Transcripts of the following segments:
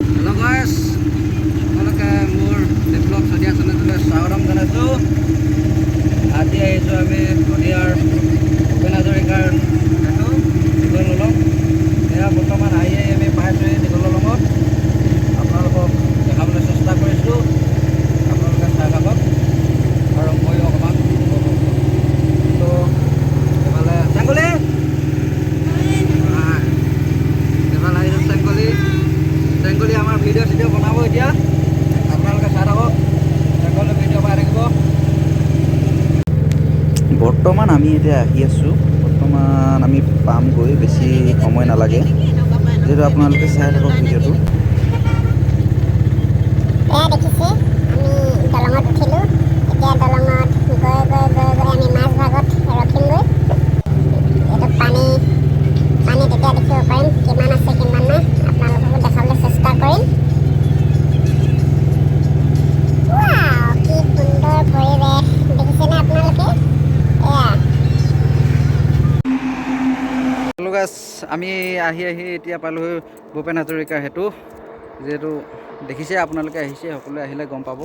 Hello guys, আপোনালোকে মোৰ develop চলিয়া চেনেললৈ স্বাগতম জনাইছোঁ। আজি আহিছোঁ আমি শদিয়াৰ ভূপেন হাজৰিকাৰ সেইটো দীঘল দলং। এয়া বৰ্তমান আহি আমি পাইছোঁ দীঘল দলঙত। আপোনালোকক দেখাবলৈ চেষ্টা কৰিছোঁ, আপোনালোকে চাই থাকক আৰু ময়ো অকণমান তো এইফালে চেংগলি এইফালে আহিছোঁ চেংগলি আমাৰ ভিডিঅ' চিডিঅ' বনাব এতিয়া। আপোনালোকে চাই থাকক, চেংগলি ভিডিঅ' পাই থাকিব। বৰ্তমান আমি এতিয়া আহি আছোঁ। বৰ্তমান আমি পামগৈ, বেছি সময় নালাগে। যিহেতু আপোনালোকে চাই থাকক ভিডিঅ'টো। এয়া দেখিছে, আমি দলঙত উঠিলোঁ। এতিয়া দলঙত গৈ আমি মাজ ভাগত ৰখিমগৈ। এইটো পানী তেতিয়া দেখিব পাৰিম কিমান আছে কিমান নাই। আপোনালোককো দেখাবলৈ চেষ্টা কৰিম। ৱাও, কি সুন্দৰ পৰিৱেশ দেখিছেনে আপোনালোকে? এয়া আমি আহি এতিয়া পালোহি ভূপেন হাজৰিকাৰ সেতু। যিহেতু দেখিছে আপোনালোকে, আহিছে সকলোৱে, আহিলে গম পাব।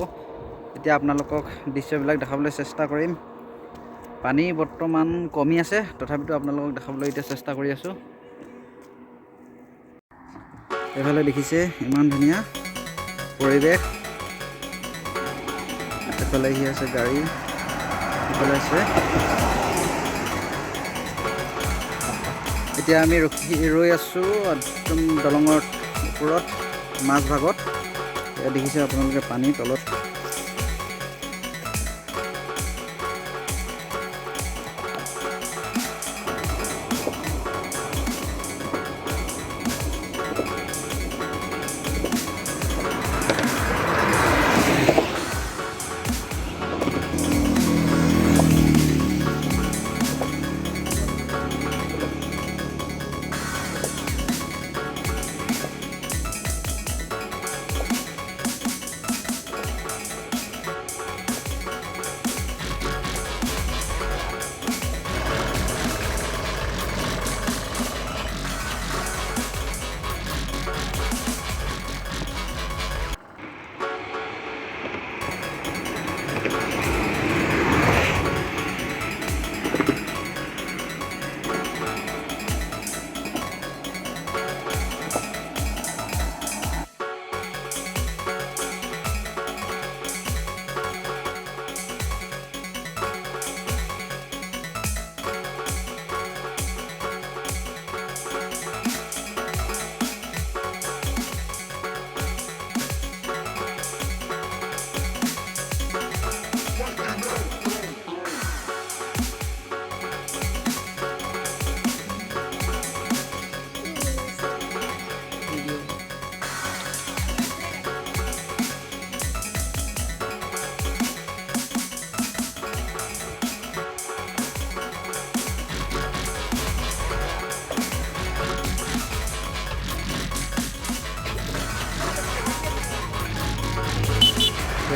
এতিয়া আপোনালোকক দৃশ্যবিলাক দেখাবলৈ চেষ্টা কৰিম। পানী বৰ্তমান কমি আছে, তথাপিতো আপোনালোকক দেখাবলৈ এতিয়া চেষ্টা কৰি আছোঁ। এইফালে দেখিছে ইমান ধুনীয়া পৰিৱেশ। এইফালে আহি আছে গাড়ী, এইফালে আছে। এতিয়া আমি ৰৈ আছোঁ একদম দলঙৰ ওপৰত মাজ ভাগত। এয়া দেখিছে আপোনালোকে পানী তলত।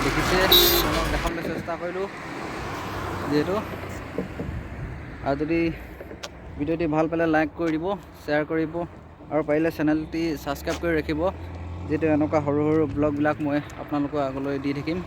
দেখিছে, দেখাবলৈ চেষ্টা কৰিলোঁ যিহেতু। আৰু যদি ভিডিঅ'টি ভাল পালে লাইক কৰি দিব, শ্বেয়াৰ কৰিব, আৰু পাৰিলে চেনেলটি ছাবস্ক্ৰাইব কৰি ৰাখিব। যিহেতু এনেকুৱা সৰু সৰু ব্লগবিলাক মই আপোনালোকৰ আগলৈ দি থাকিম।